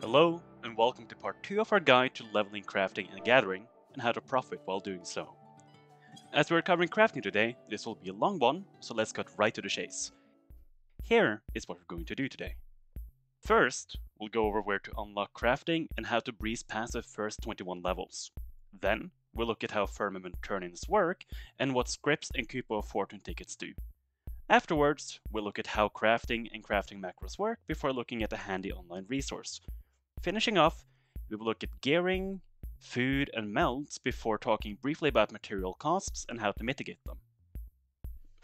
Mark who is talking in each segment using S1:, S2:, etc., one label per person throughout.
S1: Hello, and welcome to part 2 of our guide to leveling, crafting, and gathering, and how to profit while doing so. As we're covering crafting today, this will be a long one, so let's cut right to the chase. Here is what we're going to do today. First, we'll go over where to unlock crafting and how to breeze past the first 21 levels. Then, we'll look at how Firmament turn-ins work and what scripts and Cupo of Fortune tickets do. Afterwards, we'll look at how crafting and crafting macros work before looking at a handy online resource. Finishing off, we will look at gearing, food, and melds before talking briefly about material costs and how to mitigate them.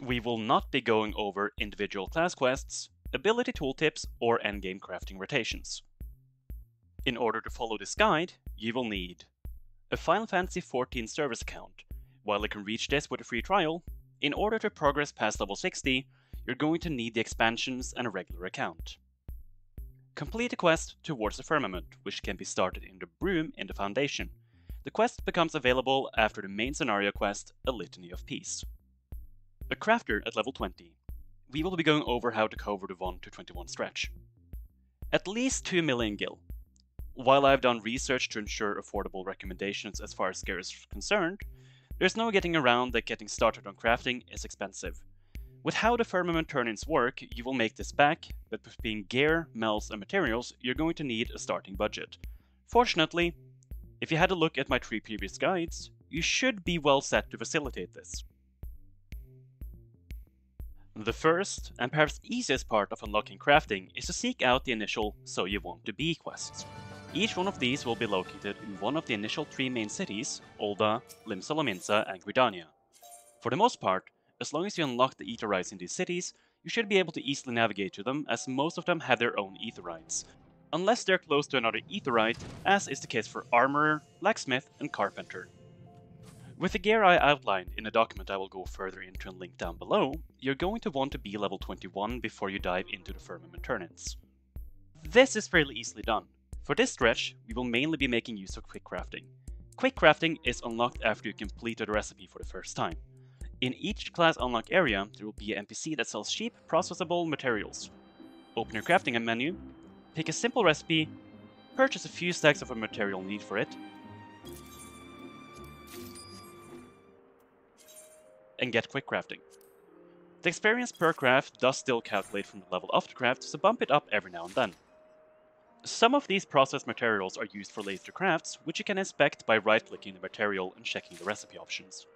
S1: We will not be going over individual class quests, ability tooltips, or endgame crafting rotations. In order to follow this guide, you will need a Final Fantasy XIV service account. While you can reach this with a free trial, in order to progress past level 60, you're going to need the expansions and a regular account. Complete a quest towards the Firmament, which can be started in the Broom in the Foundation. The quest becomes available after the main scenario quest, A Litany of Peace. A Crafter at level 20. We will be going over how to cover the 1 to 21 stretch. At least 2 million gil. While I've done research to ensure affordable recommendations as far as gear is concerned, there's no getting around that getting started on crafting is expensive. With how the Firmament turn-ins work, you will make this back, but between gear, melds, and materials, you're going to need a starting budget. Fortunately, if you had a look at my 3 previous guides, you should be well set to facilitate this. The first, and perhaps easiest part of unlocking crafting is to seek out the initial So You Want to Be quests. Each one of these will be located in one of the initial 3 main cities, Ul'dah, Lim-Solominsa, and Gridania. For the most part, as long as you unlock the Aetherytes in these cities, you should be able to easily navigate to them, as most of them have their own Aetherytes, unless they're close to another Aetherite, as is the case for Armorer, Blacksmith, and Carpenter. With the gear I outlined in a document I will go further into and link down below, you're going to want to be level 21 before you dive into the Firmament turn-ins. This is fairly easily done. For this stretch, we will mainly be making use of quick crafting. Quick crafting is unlocked after you completed a recipe for the first time. In each class unlock area, there will be an NPC that sells cheap, processable materials. Open your crafting menu, pick a simple recipe, purchase a few stacks of a material need for it, and get quick crafting. The experience per craft does still calculate from the level of the craft, so bump it up every now and then. Some of these processed materials are used for later crafts, which you can inspect by right-clicking the material and checking the recipe options.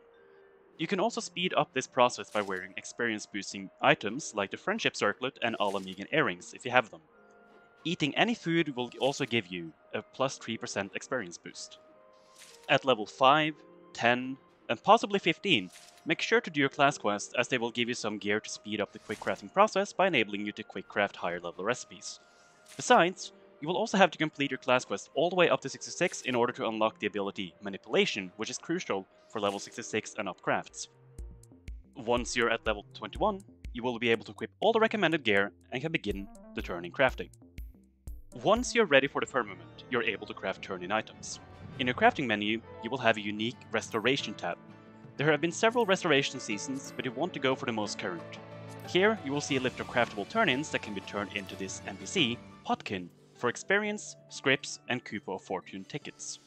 S1: You can also speed up this process by wearing experience-boosting items like the Friendship Circlet and Alamegan earrings if you have them. Eating any food will also give you a plus 3% experience boost. At level 5, 10, and possibly 15, make sure to do your class quests, as they will give you some gear to speed up the quick crafting process by enabling you to quick craft higher level recipes. Besides, you will also have to complete your class quest all the way up to 66 in order to unlock the ability Manipulation, which is crucial for level 66 and up crafts. Once you're at level 21, you will be able to equip all the recommended gear and can begin the turn-in crafting. Once you're ready for the Firmament, you're able to craft turn-in items. In your crafting menu, you will have a unique Restoration tab. There have been several restoration seasons, but you want to go for the most current. Here, you will see a list of craftable turn-ins that can be turned into this NPC, Potkin, for experience, scripts, and Cupo of Fortune tickets.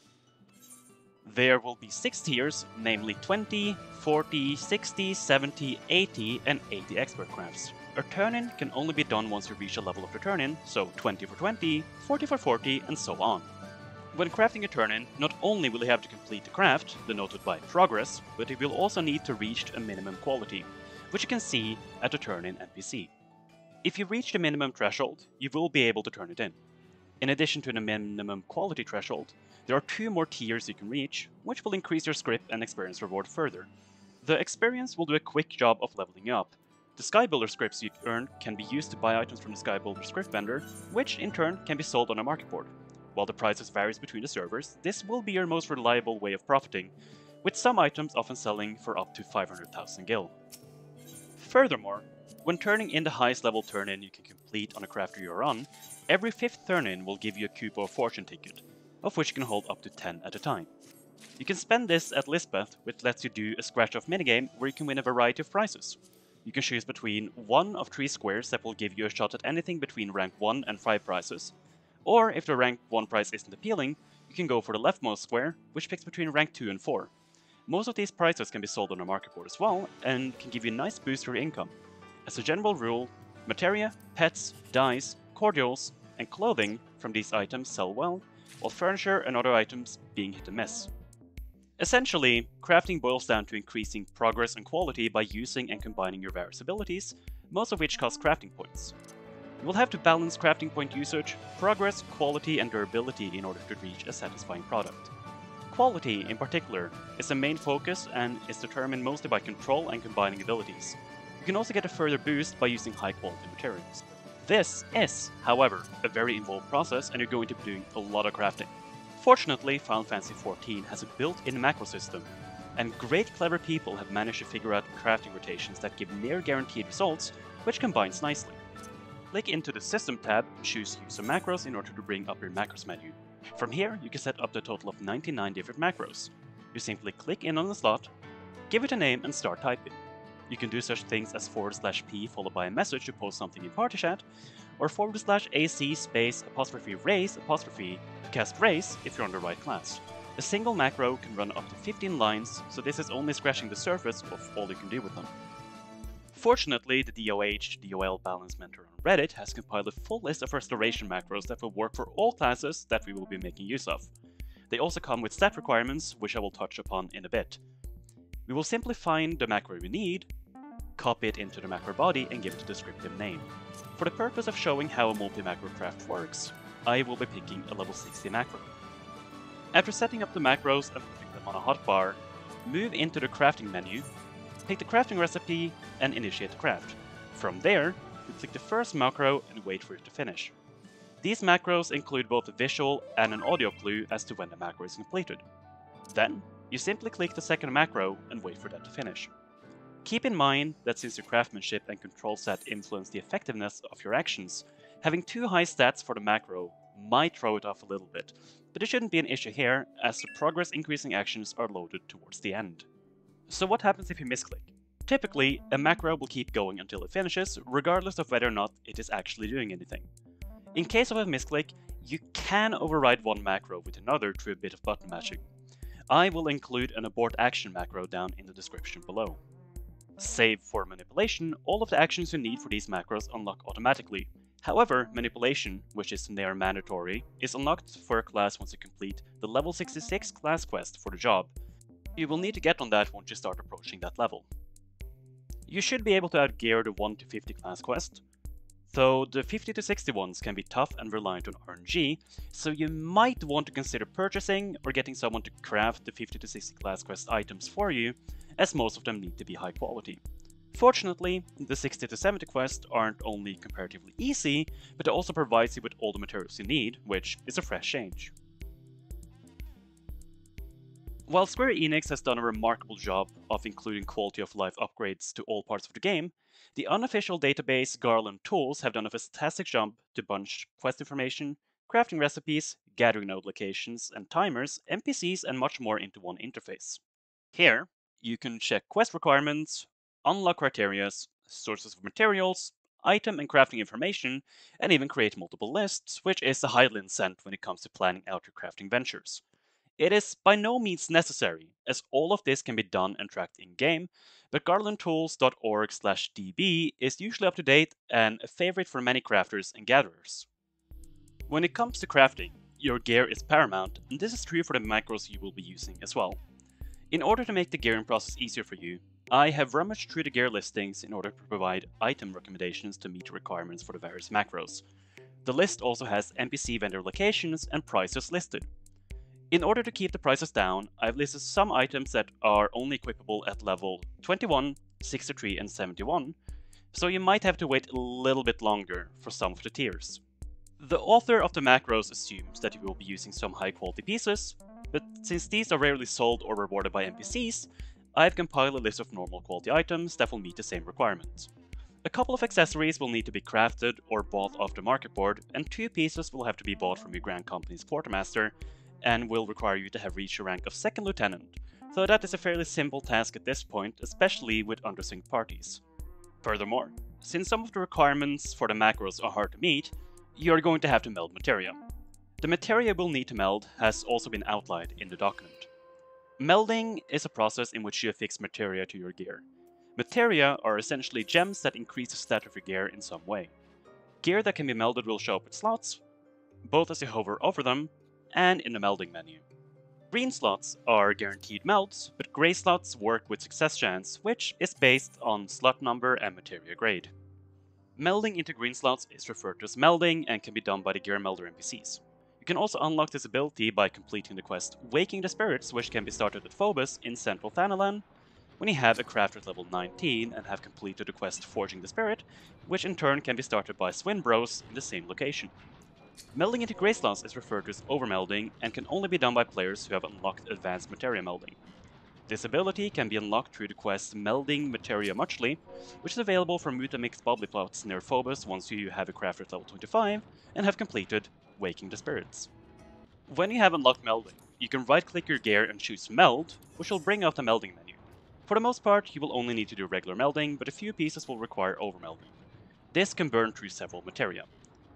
S1: There will be 6 tiers, namely 20, 40, 60, 70, 80, and 80 expert crafts. A turn-in can only be done once you reach a level of the turn-in, so 20 for 20, 40 for 40, and so on. When crafting a turn-in, not only will you have to complete the craft, denoted by progress, but you will also need to reach a minimum quality, which you can see at the turn-in NPC. If you reach the minimum threshold, you will be able to turn it in. In addition to the minimum quality threshold, there are 2 more tiers you can reach, which will increase your script and experience reward further. The experience will do a quick job of leveling you up. The Skybuilder scripts you earn can be used to buy items from the Skybuilder script vendor, which in turn can be sold on a market board. While the prices varies between the servers, this will be your most reliable way of profiting, with some items often selling for up to 500,000 gil. Furthermore, when turning in the highest level turn-in you can complete on a crafter you're on, every 5th turn-in will give you a Cupo of Fortune ticket, of which you can hold up to 10 at a time. You can spend this at Lisbeth, which lets you do a scratch-off minigame where you can win a variety of prizes. You can choose between one of 3 squares that will give you a shot at anything between rank 1 and 5 prizes, Or if the rank 1 price isn't appealing, you can go for the leftmost square, which picks between rank 2 and 4. Most of these prices can be sold on the market board as well, and can give you a nice boost for your income. As a general rule, materia, pets, dyes, cordials, and clothing from these items sell well, while furniture and other items being hit and miss. Essentially, crafting boils down to increasing progress and quality by using and combining your various abilities, most of which cost crafting points. You will have to balance crafting point usage, progress, quality, and durability in order to reach a satisfying product. Quality, in particular, is the main focus and is determined mostly by control and combining abilities. You can also get a further boost by using high-quality materials. This is, however, a very involved process and you're going to be doing a lot of crafting. Fortunately, Final Fantasy XIV has a built-in macro system, and great clever people have managed to figure out crafting rotations that give near guaranteed results, which combines nicely. Click into the System tab and choose Use of Macros in order to bring up your macros menu. From here, you can set up to a total of 99 different macros. You simply click in on the slot, give it a name and start typing. You can do such things as /p followed by a message to post something in party chat, or /ac space apostrophe raise apostrophe to cast raise if you're on the right class. A single macro can run up to 15 lines, so this is only scratching the surface of all you can do with them. Fortunately, the DoL Balance Mentor on Reddit has compiled a full list of restoration macros that will work for all classes that we will be making use of. They also come with stat requirements, which I will touch upon in a bit. We will simply find the macro we need, copy it into the macro body and give it a descriptive name. For the purpose of showing how a multi-macro craft works, I will be picking a level 60 macro. After setting up the macros and putting them on a hotbar, move into the crafting menu, pick the crafting recipe and initiate the craft. From there, you click the first macro and wait for it to finish. These macros include both a visual and an audio clue as to when the macro is completed. Then, you simply click the second macro and wait for that to finish. Keep in mind that since your craftsmanship and control set influence the effectiveness of your actions, having too high stats for the macro might throw it off a little bit, but it shouldn't be an issue here as the progress increasing actions are loaded towards the end. So what happens if you misclick? Typically, a macro will keep going until it finishes, regardless of whether or not it is actually doing anything. In case of a misclick, you can override one macro with another through a bit of button matching. I will include an abort action macro down in the description below. Save for manipulation, all of the actions you need for these macros unlock automatically. However, manipulation, which is near mandatory, is unlocked for a class once you complete the level 66 class quest for the job. You will need to get on that once you start approaching that level. You should be able to outgear the 1 to 50 class quest, though the 50 to 60 ones can be tough and reliant on RNG, so you might want to consider purchasing or getting someone to craft the 50 to 60 class quest items for you, as most of them need to be high quality. Fortunately, the 60 to 70 quests aren't only comparatively easy, but it also provides you with all the materials you need, which is a fresh change. While Square Enix has done a remarkable job of including quality of life upgrades to all parts of the game, the unofficial database Garland Tools have done a fantastic job to bunch quest information, crafting recipes, gathering node locations and timers, NPCs and much more into one interface. Here, you can check quest requirements, unlock criteria, sources of materials, item and crafting information, and even create multiple lists, which is a highly incentive when it comes to planning out your crafting ventures. It is by no means necessary, as all of this can be done and tracked in-game, but garlandtools.org/db is usually up to date and a favorite for many crafters and gatherers. When it comes to crafting, your gear is paramount, and this is true for the macros you will be using as well. In order to make the gearing process easier for you, I have rummaged through the gear listings in order to provide item recommendations to meet the requirements for the various macros. The list also has NPC vendor locations and prices listed. In order to keep the prices down, I've listed some items that are only equipable at level 21, 63 and 71, so you might have to wait a little bit longer for some of the tiers. The author of the macros assumes that you will be using some high quality pieces, but since these are rarely sold or rewarded by NPCs, I've compiled a list of normal quality items that will meet the same requirements. A couple of accessories will need to be crafted or bought off the market board, and 2 pieces will have to be bought from your Grand Company's quartermaster, and will require you to have reached a rank of 2nd Lieutenant, so that is a fairly simple task at this point, especially with undersynced parties. Furthermore, since some of the requirements for the macros are hard to meet, you are going to have to meld materia. The materia we'll need to meld has also been outlined in the document. Melding is a process in which you affix materia to your gear. Materia are essentially gems that increase the stat of your gear in some way. Gear that can be melded will show up with slots, both as you hover over them and in the melding menu. Green slots are guaranteed melds, but grey slots work with success chance, which is based on slot number and materia grade. Melding into green slots is referred to as melding and can be done by the gear melder NPCs. You can also unlock this ability by completing the quest Waking the Spirits, which can be started at Phobos in Central Thanalan, when you have a craft at level 19 and have completed the quest Forging the Spirit, which in turn can be started by Swin Bros in the same location. Melding into grey slots is referred to as overmelding and can only be done by players who have unlocked advanced materia melding. This ability can be unlocked through the quest Melding Materia Muchly, which is available from Mutamix Bubbly Plots near Phobos once you have a craft at level 25 and have completed Waking the Spirits. When you have unlocked Melding, you can right-click your gear and choose Meld, which will bring out the melding menu. For the most part, you will only need to do regular melding, but a few pieces will require overmelding. This can burn through several materia.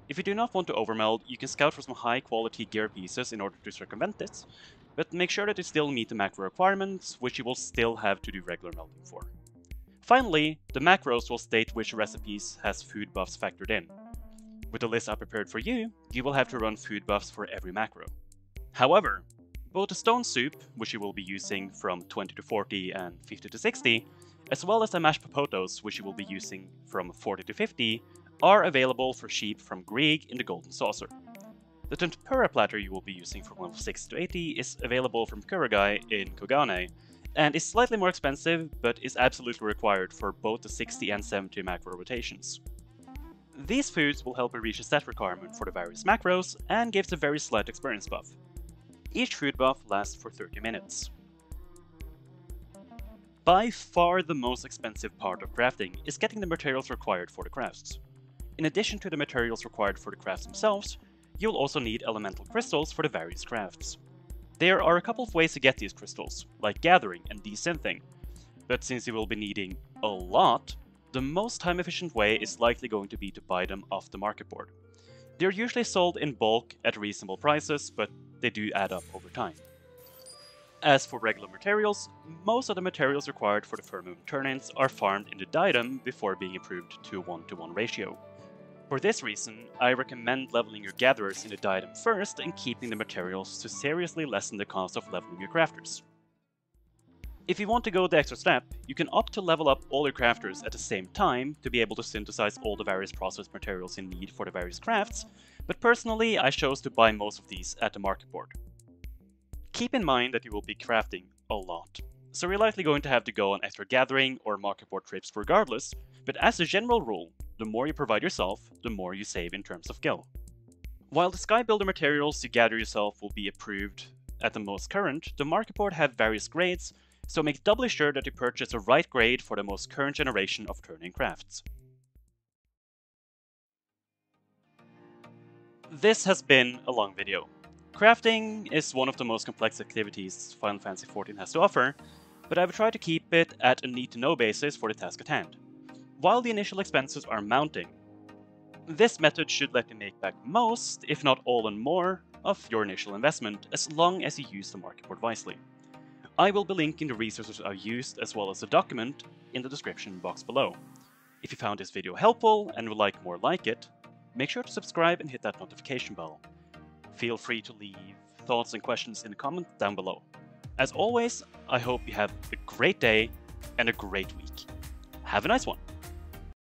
S1: If you do not want to overmeld, you can scout for some high-quality gear pieces in order to circumvent this, but make sure that you still meet the macro requirements, which you will still have to do regular melding for. Finally, the macros will state which recipes has food buffs factored in. With the list I prepared for you, you will have to run food buffs for every macro. However, both the stone soup, which you will be using from 20 to 40 and 50 to 60, as well as the mashed potatoes, which you will be using from 40 to 50, are available for sheep from Grieg in the Golden Saucer. The tempura platter you will be using from level 60 to 80 is available from Kuragai in Kogane, and is slightly more expensive, but is absolutely required for both the 60 and 70 macro rotations. These foods will help you reach the stat requirement for the various macros, and gives a very slight experience buff. Each food buff lasts for 30 minutes. By far the most expensive part of crafting is getting the materials required for the crafts. In addition to the materials required for the crafts themselves, you'll also need elemental crystals for the various crafts. There are a couple of ways to get these crystals, like gathering and desynthing, but since you will be needing a lot, the most time-efficient way is likely going to be to buy them off the market board. They're usually sold in bulk at reasonable prices, but they do add up over time. As for regular materials, most of the materials required for the Firmament turn-ins are farmed in the Diadem before being improved to a 1-to-1 ratio. For this reason, I recommend leveling your gatherers in the Diadem first and keeping the materials to seriously lessen the cost of leveling your crafters. If you want to go the extra step, you can opt to level up all your crafters at the same time to be able to synthesize all the various process materials you need for the various crafts, but personally I chose to buy most of these at the market board. Keep in mind that you will be crafting a lot, so you're likely going to have to go on extra gathering or market board trips regardless, but as a general rule, the more you provide yourself, the more you save in terms of gil. While the Sky Builder materials you gather yourself will be approved at the most current, the market board have various grades, so make doubly sure that you purchase the right grade for the most current generation of turn-in crafts. This has been a long video. Crafting is one of the most complex activities Final Fantasy XIV has to offer, but I've tried to keep it at a need-to-know basis for the task at hand. While the initial expenses are mounting, this method should let you make back most, if not all and more, of your initial investment, as long as you use the market board wisely. I will be linking the resources I've used as well as the document in the description box below. If you found this video helpful and would like more like it, make sure to subscribe and hit that notification bell. Feel free to leave thoughts and questions in the comments down below. As always, I hope you have a great day and a great week. Have a nice one!